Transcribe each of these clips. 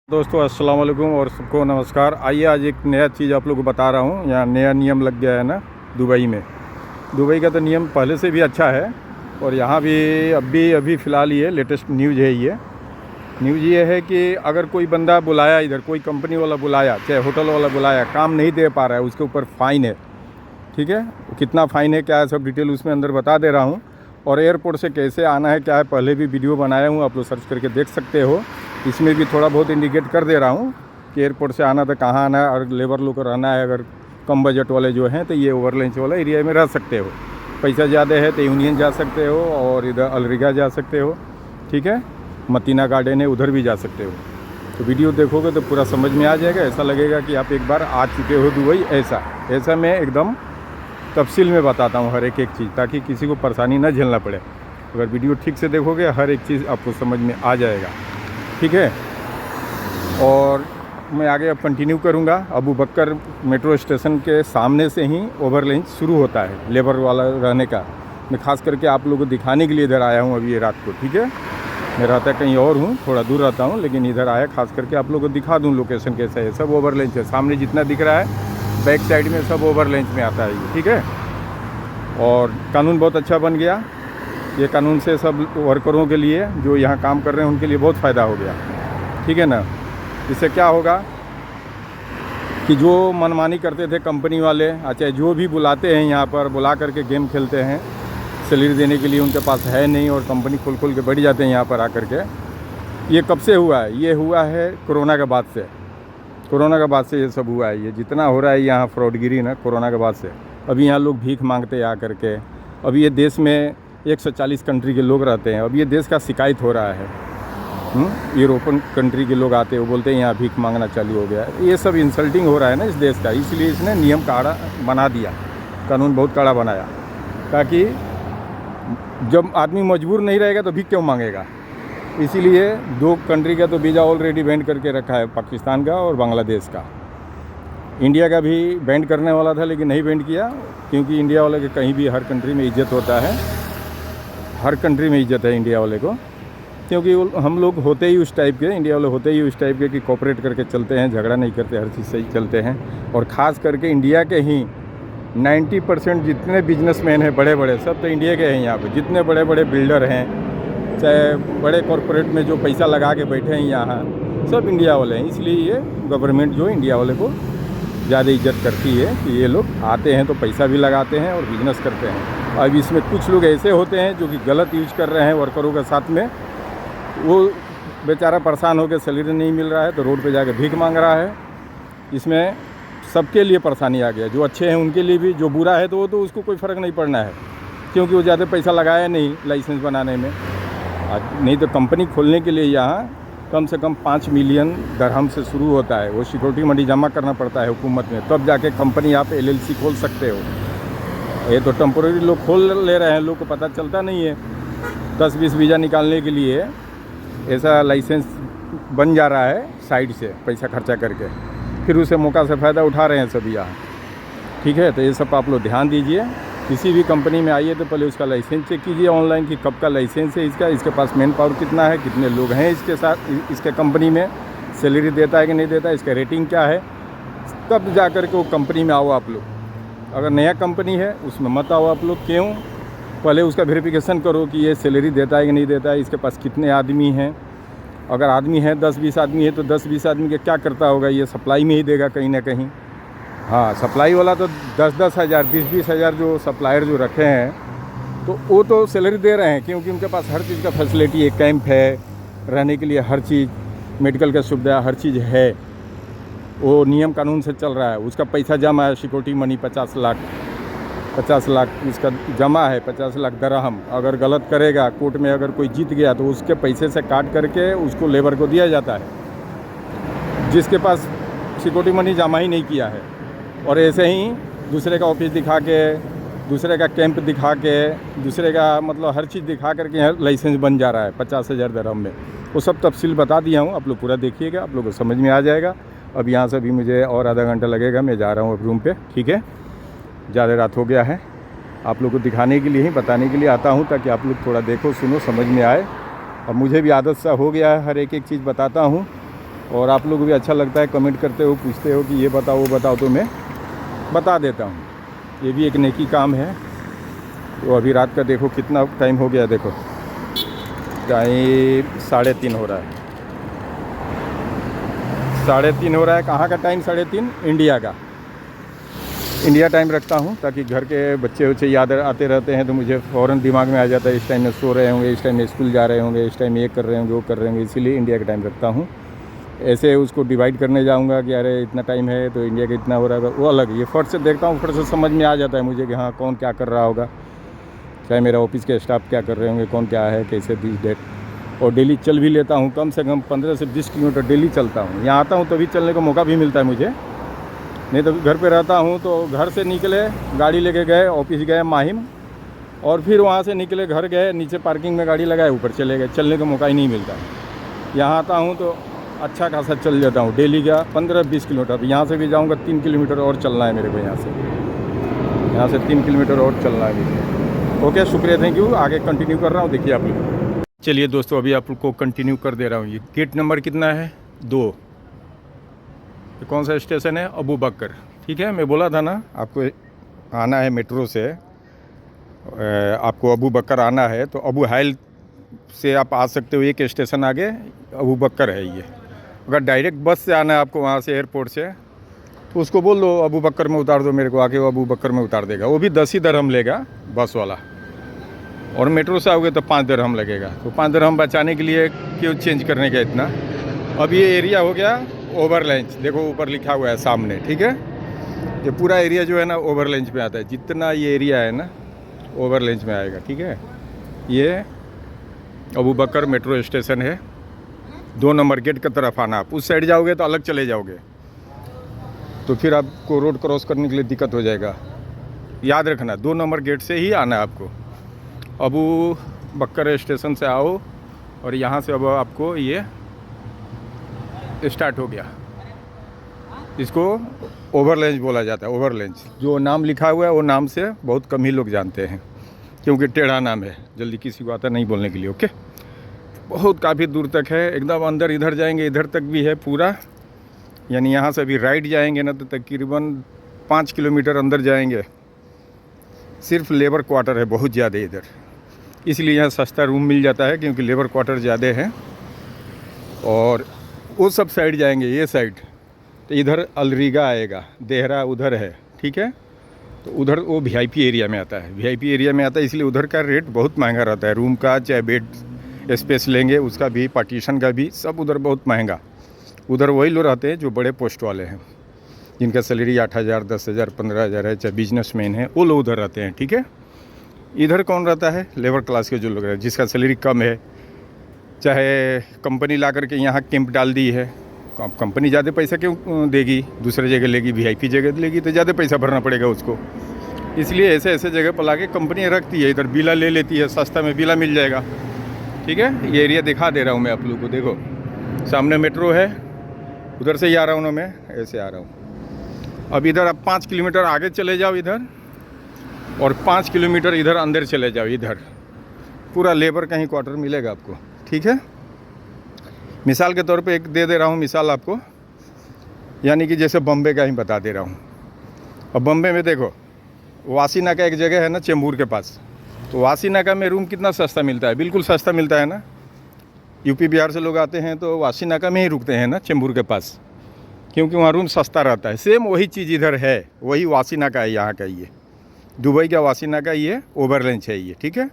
दोस्तों अस्सलाम वालेकुम और सबको नमस्कार। आइए आज एक नया चीज़ आप लोगों को बता रहा हूँ। यहाँ नया नियम लग गया है ना दुबई में। दुबई का तो नियम पहले से भी अच्छा है और यहाँ भी अभी फ़िलहाल ये लेटेस्ट न्यूज़ है। ये न्यूज़ ये है कि अगर कोई बंदा बुलाया, इधर कोई कंपनी वाला बुलाया, चाहे होटल वाला बुलाया, काम नहीं दे पा रहा है, उसके ऊपर फ़ाइन है। ठीक है, कितना फ़ाइन है, क्या है, सब डिटेल उसमें अंदर बता दे रहा हूँ। और एयरपोर्ट से कैसे आना है, क्या है, पहले भी वीडियो बनाया हूँ, आप लोग सर्च करके देख सकते हो। इसमें भी थोड़ा बहुत इंडिकेट कर दे रहा हूँ कि एयरपोर्ट से आना तो कहाँ आना है, और लेबर लोग को रहना है अगर कम बजट वाले जो हैं तो ये ओवरलैंच वाला एरिया में रह सकते हो। पैसा ज़्यादा है तो यूनियन जा सकते हो और इधर अलरिगा जा सकते हो। ठीक है, मतीना गार्डन है, उधर भी जा सकते हो। तो वीडियो देखोगे तो पूरा समझ में आ जाएगा। ऐसा लगेगा कि आप एक बार आ चुके हो दुबई। ऐसा मैं एकदम तफसील में बताता हूँ हर एक चीज़, ताकि किसी को परेशानी न झेलना पड़े। अगर वीडियो ठीक से देखोगे हर एक चीज़ आपको समझ में आ जाएगा। ठीक है, और मैं आगे अब कंटिन्यू करूँगा। अबू बकर मेट्रो स्टेशन के सामने से ही ओवरलैंच शुरू होता है लेबर वाला रहने का। मैं ख़ास करके आप लोगों को दिखाने के लिए इधर आया हूँ अभी ये रात को। ठीक है, मैं रहता कहीं और हूँ, थोड़ा दूर रहता हूँ, लेकिन इधर आया ख़ास करके आप लोगों को दिखा दूँ लोकेशन कैसा है। सब ओवरलैंच है, सामने जितना दिख रहा है बैक साइड में सब ओवरलैंच में आता है ये। ठीक है, और कानून बहुत अच्छा बन गया। ये कानून से सब वर्करों के लिए जो यहाँ काम कर रहे हैं उनके लिए बहुत फ़ायदा हो गया। ठीक है ना। इससे क्या होगा कि जो मनमानी करते थे कंपनी वाले, अच्छा जो भी बुलाते हैं यहाँ पर, बुला करके गेम खेलते हैं, सैलरी देने के लिए उनके पास है नहीं और कंपनी खोल के बैठ जाते हैं यहाँ पर आकर के। ये कब से हुआ है? ये हुआ है कोरोना के बाद से। कोरोना के बाद से ये सब हुआ है। ये जितना हो रहा है यहाँ फ्रॉडगिरी ना, कोरोना के बाद से। अभी यहाँ लोग भीख मांगते हैं आकर के। अभी ये देश में 140 कंट्री के लोग रहते हैं। अब ये देश का शिकायत हो रहा है। यूरोपियन कंट्री के लोग आते हैं, वो बोलते हैं यहाँ भीख मांगना चालू हो गया है। ये सब इंसल्टिंग हो रहा है ना इस देश का, इसलिए इसने नियम कड़ा बना दिया, कानून बहुत कड़ा बनाया, ताकि जब आदमी मजबूर नहीं रहेगा तो भीख क्यों मांगेगा। इसीलिए दो कंट्री का तो वीज़ा ऑलरेडी बैंड करके रखा है, पाकिस्तान का और बांग्लादेश का। इंडिया का भी बैंड करने वाला था लेकिन नहीं बैंड किया, क्योंकि इंडिया वाले के कहीं भी हर कंट्री में इज्जत होता है। हर कंट्री में इज्जत है इंडिया वाले को, क्योंकि हम लोग होते ही उस टाइप के, इंडिया वाले होते ही उस टाइप के कि कोऑपरेट करके चलते हैं, झगड़ा नहीं करते, हर चीज़ सही चलते हैं। और ख़ास करके इंडिया के ही 90% जितने बिजनेसमैन हैं बड़े बड़े, सब तो इंडिया के हैं यहाँ पे। जितने बड़े बड़े बिल्डर हैं, चाहे बड़े कॉरपोरेट में जो पैसा लगा के बैठे हैं यहाँ, सब इंडिया वाले हैं। इसलिए ये गवर्नमेंट जो इंडिया वाले को ज़्यादा इज्जत करती है कि ये लोग आते हैं तो पैसा भी लगाते हैं और बिजनेस करते हैं। अब इसमें कुछ लोग ऐसे होते हैं जो कि गलत यूज कर रहे हैं वर्करों के साथ में। वो बेचारा परेशान होकर सैलरी नहीं मिल रहा है तो रोड पे जाके भीख मांग रहा है। इसमें सबके लिए परेशानी आ गया, जो अच्छे हैं उनके लिए भी, जो बुरा है तो वो तो उसको कोई फ़र्क नहीं पड़ना है, क्योंकि वो ज़्यादा पैसा लगाया नहीं लाइसेंस बनाने में। नहीं तो कंपनी खोलने के लिए यहाँ कम से कम 5 मिलियन दरहम से शुरू होता है। वो सिक्योरिटी मनी जमा करना पड़ता है हुकूमत में, तब जाके कंपनी आप LLC खोल सकते हो। ये तो टेम्पोरेरी लोग खोल ले रहे हैं, लोग को पता चलता नहीं है। 10-20 वीज़ा निकालने के लिए ऐसा लाइसेंस बन जा रहा है साइड से पैसा खर्चा करके, फिर उसे मौका से फ़ायदा उठा रहे हैं सभी यहाँ। ठीक है, तो ये सब आप लोग ध्यान दीजिए। किसी भी कंपनी में आइए तो पहले उसका लाइसेंस चेक कीजिए ऑनलाइन कि कब का लाइसेंस है इसका, इसके पास मैन पावर कितना है, कितने लोग हैं इसके साथ, इसके कंपनी में सैलरी देता है कि नहीं देता है, इसका रेटिंग क्या है। तब जा कर के वो कंपनी में आओ आप लोग। अगर नया कंपनी है उसमें मत आओ आप लोग। क्यों? पहले उसका वेरिफिकेशन करो कि ये सैलरी देता है कि नहीं देता है, इसके पास कितने आदमी हैं। अगर आदमी है 10-20 आदमी है तो 10-20 आदमी के क्या करता होगा, ये सप्लाई में ही देगा कहीं ना कहीं। हाँ, सप्लाई वाला तो 10-10 हज़ार 20-20 हज़ार जो सप्लायर जो रखे हैं तो वो तो सैलरी दे रहे हैं, क्योंकि उनके पास हर चीज़ का फैसिलिटी है, कैंप है, रहने के लिए हर चीज़, मेडिकल का सुविधा, हर चीज़ है। वो नियम कानून से चल रहा है। उसका पैसा जमा है सिक्योरिटी मनी 50 लाख इसका जमा है, 50 लाख दरहम। अगर गलत करेगा कोर्ट में, अगर कोई जीत गया तो उसके पैसे से काट करके उसको लेबर को दिया जाता है, जिसके पास सिक्योरिटी मनी जमा ही नहीं किया है। और ऐसे ही दूसरे का ऑफिस दिखा के, दूसरे का कैंप दिखा के, दूसरे का मतलब हर चीज़ दिखा करके यहाँ लाइसेंस बन जा रहा है 50,000 दरहम में। वो सब तफसील बता दिया हूँ, आप लोग पूरा देखिएगा, आप लोगों को समझ में आ जाएगा। अब यहाँ से भी मुझे और आधा घंटा लगेगा, मैं जा रहा हूँ अब रूम पे। ठीक है, ज़्यादा रात हो गया है। आप लोग को दिखाने के लिए ही, बताने के लिए आता हूँ, ताकि आप लोग थोड़ा देखो, सुनो, समझ में आए। अब मुझे भी आदत सा हो गया है, हर एक चीज़ बताता हूँ और आप लोग को भी अच्छा लगता है, कमेंट करते हो, पूछते हो कि ये बताओ वो बताओ, तो मैं बता देता हूँ। ये भी एक नेकी काम है। तो अभी रात का देखो कितना टाइम हो गया, देखो टाइम 3:30 हो रहा है, 3:30 हो रहा है। कहाँ का टाइम? 3:30 इंडिया का। इंडिया टाइम रखता हूँ ताकि घर के बच्चे याद आते रहते हैं तो मुझे फ़ौरन दिमाग में आ जाता है, इस टाइम में सो रहे होंगे, इस टाइम में स्कूल जा रहे होंगे, इस टाइम में ये कर रहे होंगे, वो कर रहे होंगे, इसीलिए इंडिया का टाइम रखता हूँ। ऐसे उसको डिवाइड करने जाऊँगा कि अरे इतना टाइम है तो इंडिया का इतना हो रहा है, वो अलग। ये फट से देखता हूँ, फट से समझ में आ जाता है मुझे कि हाँ कौन क्या कर रहा होगा, चाहे मेरा ऑफिस के स्टाफ क्या कर रहे होंगे, कौन क्या है, कैसे दिस डेट। और डेली चल भी लेता हूँ, कम से कम 15 से 20 किलोमीटर डेली चलता हूँ। यहाँ आता हूँ तभी चलने का मौका भी मिलता है मुझे, नहीं तो घर पे रहता हूँ तो घर से निकले, गाड़ी लेके गए, ऑफिस गए माहिम, और फिर वहाँ से निकले घर गए, नीचे पार्किंग में गाड़ी लगाए, ऊपर चले गए, चलने का मौका ही नहीं मिलता। यहाँ आता हूँ तो अच्छा खासा चल जाता हूँ, डेली का 15-20 किलोमीटर। यहाँ से भी जाऊँगा 3 किलोमीटर और चलना है मेरे को, यहाँ से 3 किलोमीटर और चलना है मुझे। ओके, शुक्रिया, थैंक यू। आगे कंटिन्यू कर रहा हूँ, देखिए आप लोग। चलिए दोस्तों, अभी आप लोग को कंटिन्यू कर दे रहा हूँ। ये गेट नंबर कितना है? 2। ये कौन सा स्टेशन है? अबू बकर। ठीक है, मैं बोला था ना आपको आना है मेट्रो से, आपको अबू बकर आना है तो अबू हाइल से आप आ सकते हो, एक स्टेशन आगे अबू बकर है ये। अगर डायरेक्ट बस से आना है आपको वहाँ से एयरपोर्ट से, तो उसको बोल दो अबू बकर में उतार दो मेरे को, आके वो अबू बकर में उतार देगा। वो भी 10 ही दरहम लेगा बस वाला, और मेट्रो से आओगे तो 5 दरहम लगेगा। तो 5 दरहम बचाने के लिए क्यों चेंज करने का इतना। अब ये एरिया हो गया ओवरलैंच, देखो ऊपर लिखा हुआ है सामने, ठीक है। ये पूरा एरिया जो है ना ओवरलैंच में आता है, जितना ये एरिया है ना ओवरलैंच में आएगा, ठीक है। ये अबू बकर मेट्रो स्टेशन है। 2 नंबर गेट की तरफ आना। आप उस साइड जाओगे तो अलग चले जाओगे, तो फिर आपको रोड क्रॉस करने के लिए दिक्कत हो जाएगा। याद रखना 2 नंबर गेट से ही आना है आपको। अबू बकर स्टेशन से आओ, और यहाँ से अब आपको ये स्टार्ट हो गया। इसको ओवरलैंच बोला जाता है। ओवरलैंच जो नाम लिखा हुआ है वो नाम से बहुत कम ही लोग जानते हैं, क्योंकि टेढ़ा नाम है, जल्दी किसी को आता नहीं बोलने के लिए। ओके, बहुत काफ़ी दूर तक है, एकदम अंदर। इधर जाएंगे इधर तक भी है पूरा, यानी यहाँ से अभी राइट जाएंगे ना तो तकरीबन 5 किलोमीटर अंदर जाएंगे। सिर्फ लेबर क्वार्टर है बहुत ज़्यादा इधर, इसलिए यहाँ सस्ता रूम मिल जाता है, क्योंकि लेबर क्वार्टर ज़्यादा है। और वो सब साइड जाएंगे, ये साइड तो इधर अलरीगा आएगा, देहरा उधर है, ठीक है। तो उधर वो वीआईपी एरिया में आता है, वीआईपी एरिया में आता है, इसलिए उधर का रेट बहुत महंगा रहता है। रूम का चाहे बेड स्पेस लेंगे उसका भी, पार्टीशन का भी, सब उधर बहुत महंगा। उधर वही लोग रहते हैं जो बड़े पोस्ट वाले हैं, जिनका सैलरी 8,000, 10,000, 15,000 है, चाहे बिजनेसमैन है, वो लोग उधर रहते हैं, ठीक है। इधर कौन रहता है? लेबर क्लास के जो लोग रहते हैं, जिसका सैलरी कम है, चाहे कंपनी ला करके यहाँ कैंप डाल दी है। अब कंपनी ज़्यादा पैसा क्यों देगी, दूसरे जगह लेगी, वीआईपी जगह लेगी तो ज़्यादा पैसा भरना पड़ेगा उसको। इसलिए ऐसे ऐसे जगह पर ला के कंपनी रखती है, इधर बिला ले लेती है, सस्ता में बिला मिल जाएगा, ठीक है। ये एरिया दिखा दे रहा हूँ मैं आप लोगों को, देखो सामने मेट्रो है, उधर से ही आ रहा हूँ ना मैं, ऐसे आ रहा हूँ। अब इधर आप 5 किलोमीटर आगे चले जाओ इधर, और 5 किलोमीटर इधर अंदर चले जाओ, इधर पूरा लेबर का ही क्वार्टर मिलेगा आपको, ठीक है। मिसाल के तौर पे एक दे रहा हूँ मिसाल आपको, यानी कि जैसे बम्बे का ही बता दे रहा हूँ। अब बम्बे में देखो वासीना का एक जगह है ना चेंबूर के पास, तो वासीना का में रूम कितना सस्ता मिलता है, बिल्कुल सस्ता मिलता है ना। यूपी बिहार से लोग आते हैं तो वासीना का में ही रुकते हैं ना चेंबूर के पास, क्योंकि वहाँ रूम सस्ता रहता है। सेम वही चीज़ इधर है, वही वासीना का है यहाँ का, ये दुबई का वासीना का ये ओवरलैंच है ये, ठीक है।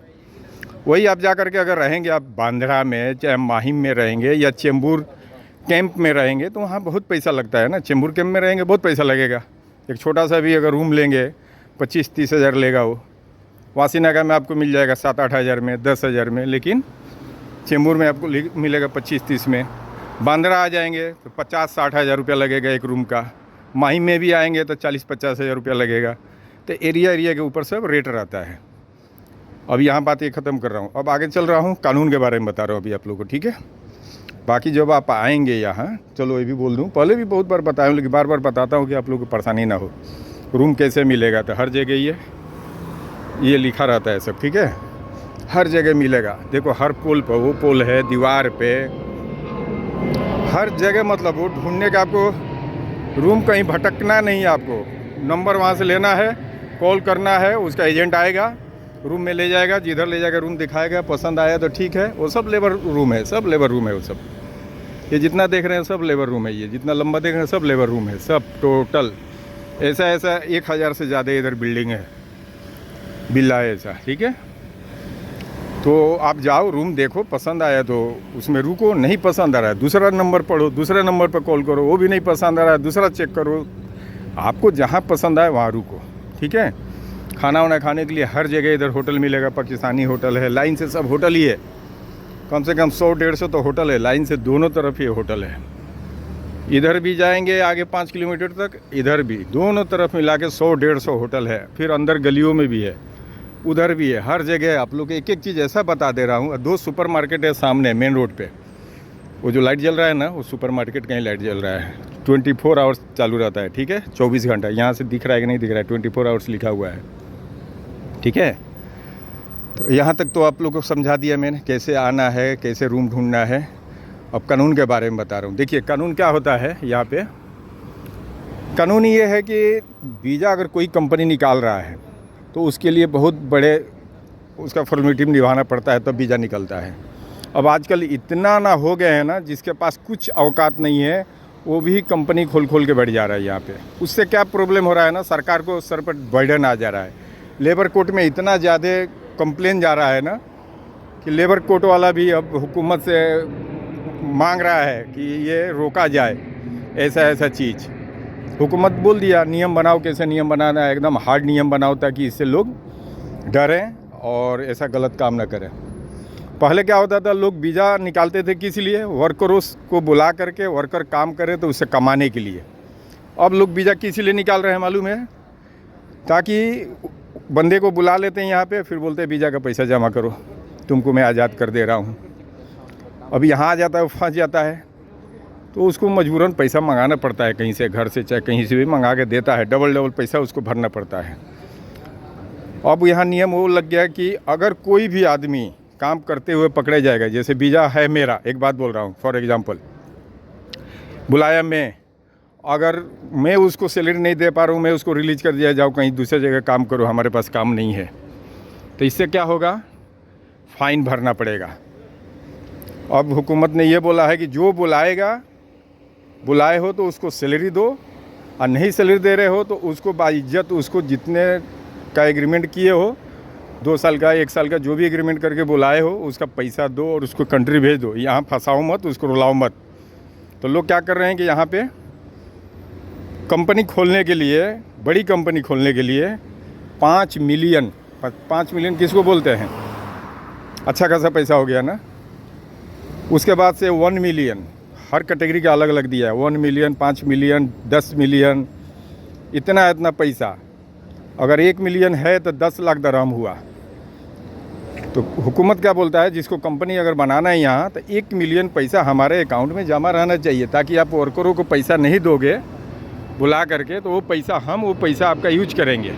वही आप जा कर के अगर रहेंगे आप बांद्रा में, चाहे माहिम में रहेंगे या चेंबूर कैंप में रहेंगे, तो वहाँ बहुत पैसा लगता है ना। चेंबूर कैंप में रहेंगे बहुत पैसा लगेगा, एक छोटा सा भी अगर रूम लेंगे 25-30 हज़ार लेगा वो। वासीनागा में आपको मिल जाएगा 7-8 हज़ार में, 10 हज़ार में, लेकिन चेंबूर में आपको मिलेगा 25-30 में। बांद्रा आ जाएंगे तो 50-60 हज़ार रुपया लगेगा एक रूम का। माहिम में भी आएंगे तो 40-50 हज़ार रुपया लगेगा। तो एरिया के ऊपर सब रेट रहता है। अब यहाँ बात ये ख़त्म कर रहा हूँ, अब आगे चल रहा हूँ, कानून के बारे में बता रहा हूँ अभी आप लोगों को, ठीक है। बाकी जब आप आएंगे यहाँ, चलो ये भी बोल दूँ, पहले भी बहुत बार बताया हूँ लेकिन बार बार बताता हूँ कि आप लोगों को परेशानी ना हो। रूम कैसे मिलेगा, तो हर जगह ये लिखा रहता है सब, ठीक है, हर जगह मिलेगा। देखो हर पोल पर, वो पोल है दीवार पे, हर जगह मतलब वो ढूंढने का आपको रूम कहीं भटकना नहीं है। आपको नंबर वहाँ से लेना है, कॉल करना है, उसका एजेंट आएगा, रूम में ले जाएगा, जिधर ले जाकर रूम दिखाएगा, पसंद आया तो ठीक है। वो सब लेबर रूम है, सब लेबर रूम है वो सब। ये जितना देख रहे हैं सब लेबर रूम है, ये जितना लंबा देख रहे हैं सब लेबर रूम है, सब टोटल। ऐसा 1000 से ज़्यादा इधर बिल्डिंग है, बिल्ला है ऐसा, ठीक है। तो आप जाओ, रूम देखो, पसंद आया तो उसमें रुको, नहीं पसंद आ रहा है दूसरा नंबर पढ़ो, दूसरे नंबर पर कॉल करो, वो भी नहीं पसंद आ रहा है दूसरा चेक करो। आपको जहाँ पसंद आए वहाँ रुको, ठीक है। खाना वाना खाने के लिए हर जगह इधर होटल मिलेगा, पाकिस्तानी होटल है, लाइन से सब होटल ही है, कम से कम 100-150 तो होटल है, लाइन से दोनों तरफ ये होटल है। इधर भी जाएंगे आगे 5 किलोमीटर तक, इधर भी दोनों तरफ मिला के 100-150 होटल है। फिर अंदर गलियों में भी है, उधर भी है, हर जगह आप लोग एक एक चीज़ ऐसा बता दे रहा हूँ। 2 सुपर मार्केट है सामने मेन रोड पे, वो जो लाइट जल रहा है ना, वो सुपर मार्केट का ही लाइट जल रहा है। 24 आवर्स चालू रहता है, ठीक है, 24 घंटा। यहाँ से दिख रहा है कि नहीं दिख रहा है, 24 आवर्स लिखा हुआ है, ठीक है। तो यहाँ तक तो आप लोग को समझा दिया मैंने, कैसे आना है, कैसे रूम ढूंढना है। अब कानून के बारे में बता रहा हूँ। देखिए कानून क्या होता है यहाँ पे। कानून ये है कि वीज़ा अगर कोई कंपनी निकाल रहा है तो उसके लिए बहुत बड़े उसका फॉर्मेलिटी निभाना पड़ता है, तब वीज़ा निकलता है। अब आजकल इतना ना हो गए हैं ना, जिसके पास कुछ औकात नहीं है वो भी कंपनी खोल के बैठ जा रहा है यहाँ पे। उससे क्या प्रॉब्लम हो रहा है ना, सरकार को सर पर बर्डन आ जा रहा है। लेबर कोर्ट में इतना ज़्यादा कंप्लेन जा रहा है ना कि लेबर कोर्ट वाला भी अब हुकूमत से मांग रहा है कि ये रोका जाए, ऐसा चीज़। हुकूमत बोल दिया नियम बनाओ, कैसे नियम बनाना है, एकदम हार्ड नियम बनाओ ताकि इससे लोग डरें और ऐसा गलत काम ना करें। पहले क्या होता था, लोग वीज़ा निकालते थे किस लिए, वर्करों को बुला करके वर्कर काम करे तो उससे कमाने के लिए। अब लोग वीज़ा किस लिए निकाल रहे हैं मालूम है, ताकि बंदे को बुला लेते हैं यहाँ पे, फिर बोलते हैं वीज़ा का पैसा जमा करो, तुमको मैं आज़ाद कर दे रहा हूँ। अब यहाँ आ जाता है, वो फंस जाता है, तो उसको मजबूरन पैसा मंगाना पड़ता है कहीं से, घर से चाहे कहीं से भी मंगा के देता है, डबल पैसा उसको भरना पड़ता है। अब यहाँ नियम वो लग गया कि अगर कोई भी आदमी काम करते हुए पकड़े जाएगा, जैसे वीज़ा है मेरा, एक बात बोल रहा हूँ फॉर एग्ज़ाम्पल, बुलाया मैं, अगर मैं उसको सैलरी नहीं दे पा रहा हूँ, मैं उसको रिलीज़ कर दिया, जाओ कहीं दूसरी जगह काम करो, हमारे पास काम नहीं है, तो इससे क्या होगा, फ़ाइन भरना पड़ेगा। अब हुकूमत ने ये बोला है कि जो बुलाए हो तो उसको सैलरी दो, और नहीं सैलरी दे रहे हो तो उसको बाइज्जत, उसको जितने का एग्रीमेंट किए हो, 2 साल का 1 साल का जो भी एग्रीमेंट करके बुलाए हो, उसका पैसा दो और उसको कंट्री भेज दो। यहाँ फंसाओ मत, उसको रुलाओ मत। तो लोग क्या कर रहे हैं कि यहाँ पे कंपनी खोलने के लिए, बड़ी कंपनी खोलने के लिए 5 मिलियन किसको बोलते हैं, अच्छा खासा पैसा हो गया ना। उसके बाद से 1 मिलियन, हर कैटेगरी का अलग अलग दिया है, 1 मिलियन, 5 मिलियन, 10 मिलियन, इतना पैसा। अगर 1 मिलियन है तो 10 लाख दरहम हुआ। तो हुकूमत क्या बोलता है, जिसको कंपनी अगर बनाना है यहाँ, तो 1 मिलियन पैसा हमारे अकाउंट में जमा रहना चाहिए, ताकि आप वर्करों को पैसा नहीं दोगे बुला करके, तो वो पैसा आपका यूज करेंगे।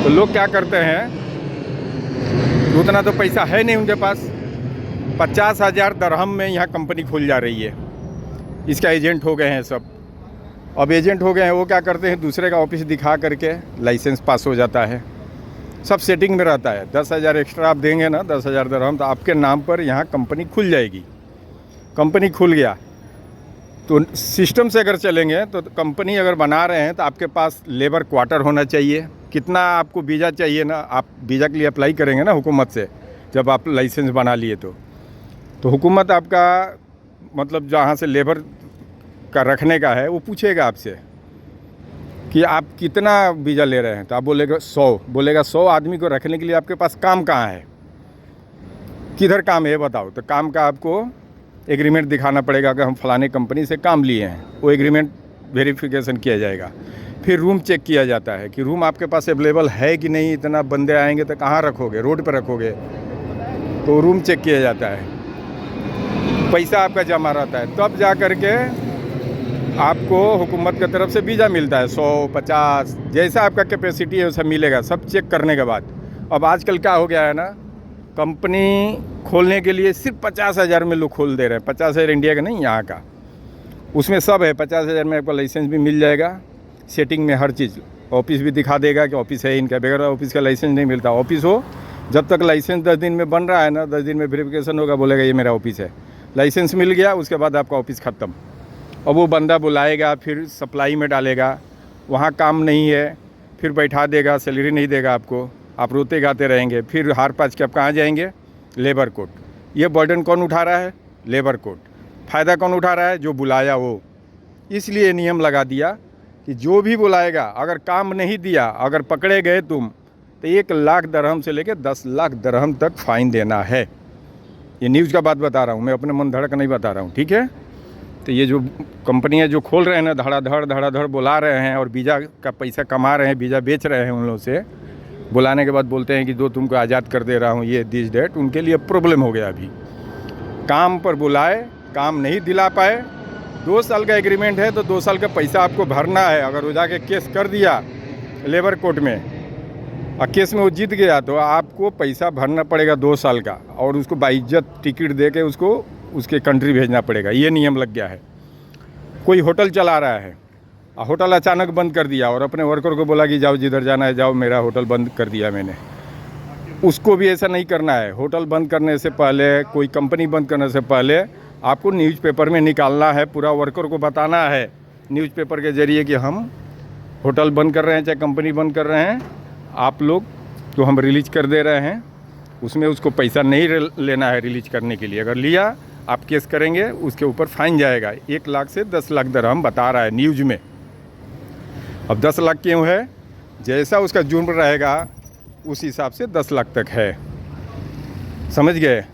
तो लोग क्या करते हैं, उतना तो पैसा है नहीं उनके पास, 50,000 दरहम में यहाँ कंपनी खुल जा रही है। इसका एजेंट हो गए हैं सब। अब एजेंट हो गए हैं, वो क्या करते हैं, दूसरे का ऑफिस दिखा करके लाइसेंस पास हो जाता है, सब सेटिंग में रहता है। 10,000 एक्स्ट्रा आप देंगे ना, 10,000 दरहम, तो आपके नाम पर यहाँ कंपनी खुल जाएगी। कंपनी खुल गया तो सिस्टम से अगर चलेंगे तो कंपनी अगर बना रहे हैं तो आपके पास लेबर क्वार्टर होना चाहिए। कितना आपको वीज़ा चाहिए ना, आप वीज़ा के लिए अप्लाई करेंगे ना हुकूमत से, जब आप लाइसेंस बना लिए तो हुकूमत आपका मतलब जहाँ से लेबर का रखने का है वो पूछेगा आपसे कि आप कितना वीज़ा ले रहे हैं, तो आप बोलेगा 100 आदमी को रखने के लिए आपके पास काम कहाँ है, किधर काम है बताओ। तो काम का आपको एग्रीमेंट दिखाना पड़ेगा कि हम फलाने कंपनी से काम लिए हैं, वो एग्रीमेंट वेरिफिकेशन किया जाएगा। फिर रूम चेक किया जाता है कि रूम आपके पास अवेलेबल है कि नहीं, इतना बंदे आएंगे तो कहाँ रखोगे, रोड पर रखोगे, तो रूम चेक किया जाता है, पैसा आपका जमा रहता है, तब जा कर के आपको हुकूमत की तरफ से वीज़ा मिलता है। 100, 50 जैसा आपका कैपेसिटी है वैसा मिलेगा, सब चेक करने के बाद। अब आजकल क्या हो गया है ना, कंपनी खोलने के लिए सिर्फ 50,000 में लोग खोल दे रहे हैं। 50,000 इंडिया का नहीं, यहाँ का। उसमें सब है। 50,000 में आपको लाइसेंस भी मिल जाएगा, सेटिंग में हर चीज़, ऑफिस भी दिखा देगा कि ऑफिस है इनका। बगैर ऑफिस का लाइसेंस नहीं मिलता। ऑफिस हो, जब तक लाइसेंस 10 दिन में बन रहा है ना, 10 दिन में वेरिफिकेशन होगा, बोलेगा ये मेरा ऑफिस है। लाइसेंस मिल गया, उसके बाद आपका ऑफिस ख़त्म। अब वो बंदा बुलाएगा, फिर सप्लाई में डालेगा, वहाँ काम नहीं है, फिर बैठा देगा, सैलरी नहीं देगा आपको, आप रोते गाते रहेंगे। फिर हार पाँच के आप कहाँ जाएंगे? Labour court. ये बर्डन कौन उठा रहा है? Labour court. फ़ायदा कौन उठा रहा है? जो बुलाया वो। इसलिए नियम लगा दिया कि जो भी बुलाएगा, अगर काम नहीं दिया, अगर पकड़े गए तुम, तो 1 लाख दरहम से लेकर 10 लाख दरहम तक फ़ाइन देना है। ये न्यूज़ का बात बता रहा हूँ मैं, अपने मन धड़क नहीं बता रहा हूँ, ठीक है। तो ये जो कंपनियां जो खोल रहे हैं ना, धड़ाधड़ बुला रहे हैं और वीज़ा का पैसा कमा रहे हैं, वीज़ा बेच रहे हैं उन लोगों से। बुलाने के बाद बोलते हैं कि दो तुमको आज़ाद कर दे रहा हूँ, ये दिस डेट। उनके लिए प्रॉब्लम हो गया। अभी काम पर बुलाए, काम नहीं दिला पाए। 2 साल का एग्रीमेंट है तो 2 साल का पैसा आपको भरना है। अगर वो जाके केस कर दिया लेबर कोर्ट में और केस में वो जीत गया, तो आपको पैसा भरना पड़ेगा 2 साल का, और उसको बाइज्जत टिकट दे के उसको उसके कंट्री भेजना पड़ेगा। ये नियम लग गया है। कोई होटल चला रहा है, होटल अचानक बंद कर दिया और अपने वर्कर को बोला कि जाओ जिधर जाना है जाओ, मेरा होटल बंद कर दिया मैंने। उसको भी ऐसा नहीं करना है। होटल बंद करने से पहले, कोई कंपनी बंद करने से पहले आपको न्यूज़पेपर में निकालना है, पूरा वर्कर को बताना है न्यूज़पेपर के ज़रिए कि हम होटल बंद कर रहे हैं, चाहे कंपनी बंद कर रहे हैं, आप लोग तो हम रिलीज कर दे रहे हैं। उसमें उसको पैसा नहीं लेना है रिलीज करने के लिए। अगर लिया, आप केस करेंगे, उसके ऊपर फाइन जाएगा 1 लाख से 10 लाख दरहम बता रहा है न्यूज़ में। अब 10 लाख क्यों है? जैसा उसका जुर्म रहेगा उस हिसाब से 10 लाख तक है। समझ गए?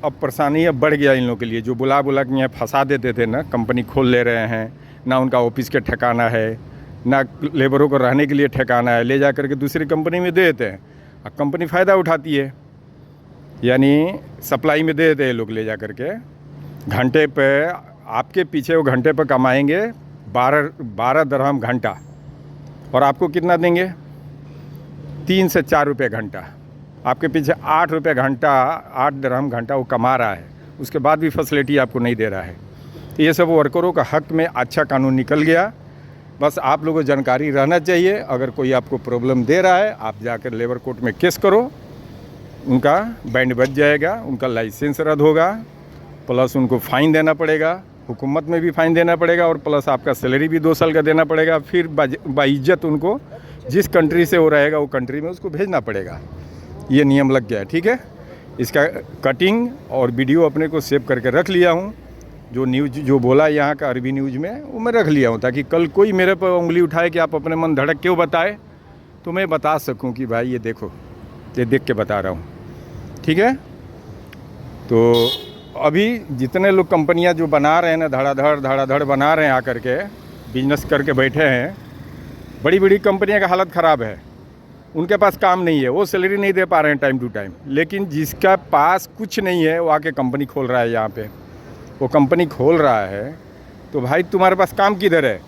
अब परेशानी अब बढ़ गया इन लोगों के लिए। जो बुला के यहाँ फंसा देते थे ना, कंपनी खोल ले रहे हैं, ना उनका ऑफिस के ठिकाना है, ना लेबरों को रहने के लिए ठिकाना है, ले जा करके दूसरी कंपनी में दे देते हैं। अब कंपनी फ़ायदा उठाती है, यानी सप्लाई में दे देते हैं लोग ले जा करके। घंटे पे आपके पीछे वो घंटे पे कमाएंगे 12 दरहम घंटा, और आपको कितना देंगे? 3 से 4 रुपये घंटा। आपके पीछे 8 रुपये घंटा, 8 दरहम घंटा वो कमा रहा है। उसके बाद भी फैसिलिटी आपको नहीं दे रहा है। तो ये सब वर्करों का हक में अच्छा कानून निकल गया। बस आप लोगों को जानकारी रहना चाहिए। अगर कोई आपको प्रॉब्लम दे रहा है, आप जाकर लेबर कोर्ट में केस करो, उनका बैंड बच जाएगा, उनका लाइसेंस रद्द होगा, प्लस उनको फ़ाइन देना पड़ेगा, हुकूमत में भी फ़ाइन देना पड़ेगा, और प्लस आपका सैलरी भी 2 साल का देना पड़ेगा। फिर बाइज्जत उनको जिस कंट्री से वो रहेगा वो कंट्री में उसको भेजना पड़ेगा। ये नियम लग गया है, ठीक है। इसका कटिंग और वीडियो अपने को सेव करके रख लिया हूँ। जो न्यूज़ जो बोला यहाँ का अरबी न्यूज़ में, वो मैं रख लिया हूँ, ताकि कल कोई मेरे पर उंगली उठाए कि आप अपने मन धड़क क्यों बताए, तो मैं बता सकूँ कि भाई ये देखो, ये देख के बता रहा हूँ, ठीक है। तो अभी जितने लोग कंपनियां जो बना रहे हैं ना, धड़ाधड़ बना रहे हैं, आकर के बिजनेस करके बैठे हैं, बड़ी बड़ी कंपनियां का हालत ख़राब है। उनके पास काम नहीं है, वो सैलरी नहीं दे पा रहे हैं टाइम टू टाइम। लेकिन जिसका पास कुछ नहीं है वो आके कंपनी खोल रहा है। यहाँ पे वो कंपनी खोल रहा है, तो भाई तुम्हारे पास काम किधर है?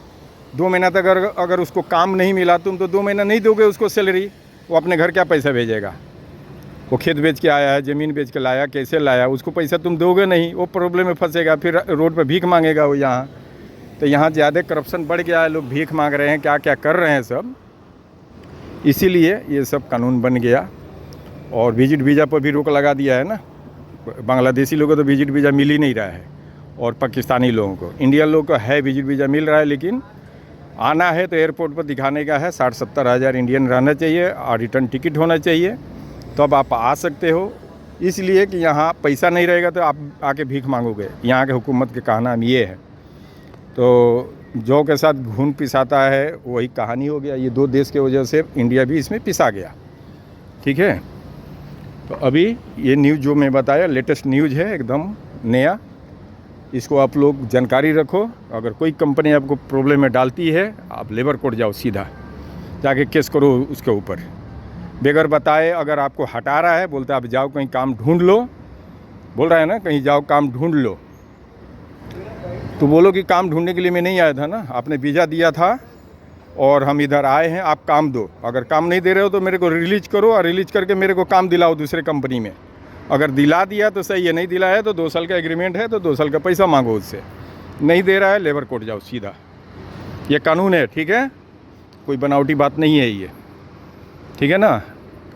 2 महीना तक अगर उसको काम नहीं मिला, तुम तो 2 महीना नहीं दोगे उसको सैलरी, वो अपने घर क्या पैसा भेजेगा? वो खेत बेच के आया है, ज़मीन बेच के लाया, कैसे लाया, उसको पैसा तुम दोगे नहीं, वो प्रॉब्लम में फंसेगा, फिर रोड पे भीख मांगेगा वो यहाँ। तो यहाँ ज़्यादा करप्शन बढ़ गया है, लोग भीख मांग रहे हैं, क्या क्या कर रहे हैं सब। इसीलिए ये सब कानून बन गया। और विजिट वीज़ा पर भी रोक लगा दिया है ना। बांग्लादेशी लोगों को तो विजिट वीज़ा मिल ही नहीं रहा है, और पाकिस्तानी लोगों को, इंडियन लोगों को है विजिट वीज़ा मिल रहा है। लेकिन आना है तो एयरपोर्ट पर दिखाने का है, 60-70 हज़ार इंडियन रहना चाहिए और रिटर्न टिकट होना चाहिए, तब आप आ सकते हो। इसलिए कि यहाँ पैसा नहीं रहेगा तो आप आके भीख मांगोगे। यहाँ के हुकूमत के कहना ये है। तो जो के साथ घून पिसाता है वही कहानी हो गया। ये 2 देश की वजह से इंडिया भी इसमें पिसा गया, ठीक है। तो अभी ये न्यूज़ जो मैं बताया लेटेस्ट न्यूज़ है, एकदम नया। इसको आप लोग जानकारी रखो। अगर कोई कंपनी आपको प्रॉब्लम में डालती है, आप लेबर कोर्ट जाओ, सीधा जाके केस करो उसके ऊपर, बगैर बताए। अगर आपको हटा रहा है, बोलता है आप जाओ कहीं काम ढूंढ लो, बोल रहा है ना कहीं जाओ काम ढूंढ लो, तो बोलो कि काम ढूंढने के लिए मैं नहीं आया था ना, आपने वीज़ा दिया था और हम इधर आए हैं, आप काम दो। अगर काम नहीं दे रहे हो तो मेरे को रिलीज करो, और रिलीज करके मेरे को काम दिलाओ दूसरे कंपनी में। अगर दिला दिया तो सही है, नहीं दिलाया तो 2 साल का एग्रीमेंट है, तो 2 साल का पैसा मांगो उससे। नहीं दे रहा है, लेबर कोर्ट जाओ सीधा, ये कानून है, ठीक है, कोई बनावटी बात नहीं है ये, ठीक है ना।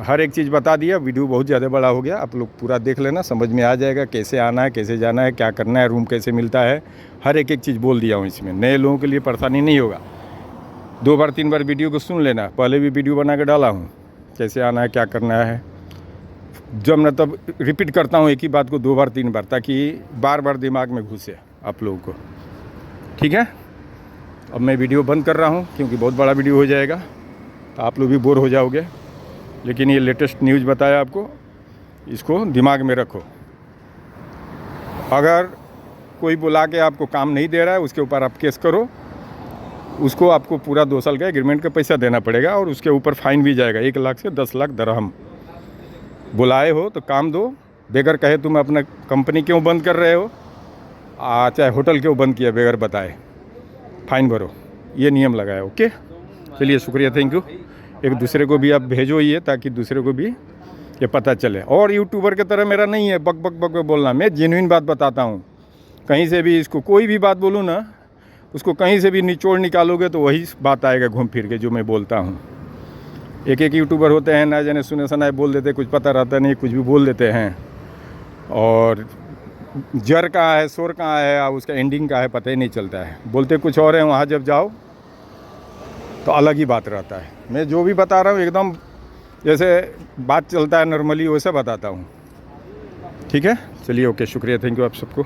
हर एक चीज़ बता दिया। वीडियो बहुत ज़्यादा बड़ा हो गया, आप लोग पूरा देख लेना, समझ में आ जाएगा कैसे आना है, कैसे जाना है, क्या करना है, रूम कैसे मिलता है, हर एक चीज़ बोल दिया हूँ इसमें। नए लोगों के लिए परेशानी नहीं होगा। 2 बार 3 बार वीडियो को सुन लेना, पहले भी वीडियो बना के डाला हूँ, कैसे आना है, क्या करना है। जब मैं तब रिपीट करता हूँ एक ही बात को 2 बार 3 बार, ताकि बार बार दिमाग में घुसे आप लोगों को, ठीक है। अब मैं वीडियो बंद कर रहा हूँ क्योंकि बहुत बड़ा वीडियो हो जाएगा, तो आप लोग भी बोर हो जाओगे। लेकिन ये लेटेस्ट न्यूज़ बताया आपको, इसको दिमाग में रखो। अगर कोई बुला के आपको काम नहीं दे रहा है, उसके ऊपर आप केस करो, उसको आपको पूरा 2 साल का एग्रीमेंट का पैसा देना पड़ेगा, और उसके ऊपर फाइन भी जाएगा 1 लाख से 10 लाख दरहम। बुलाए हो तो काम दो, बेगर कहे तुम अपना कंपनी क्यों बंद कर रहे हो, चाहे होटल क्यों बंद किया, बेगर बताए फाइन भरो, ये नियम लगाए। ओके, चलिए, शुक्रिया, थैंक यू। एक दूसरे को भी आप भेजो ये, ताकि दूसरे को भी ये पता चले। और यूट्यूबर की तरह मेरा नहीं है बक बक बक बोलना, मैं जेन्युइन बात बताता हूँ। कहीं से भी इसको कोई भी बात बोलूँ ना, उसको कहीं से भी निचोड़ निकालोगे तो वही बात आएगा घूम फिर के जो मैं बोलता हूँ। एक यूट्यूबर होते हैं ना, जाने सुने सुनाए बोल देते, कुछ पता रहता नहीं, कुछ भी बोल देते हैं, और जड़ कहाँ है, शोर कहाँ है, और उसका एंडिंग कहाँ है, पता ही नहीं चलता है। बोलते कुछ और है, वहाँ जब जाओ तो अलग ही बात रहता है। मैं जो भी बता रहा हूँ एकदम जैसे बात चलता है नॉर्मली, वैसे बताता हूँ, ठीक है। चलिए, ओके, शुक्रिया, थैंक यू आप सबको।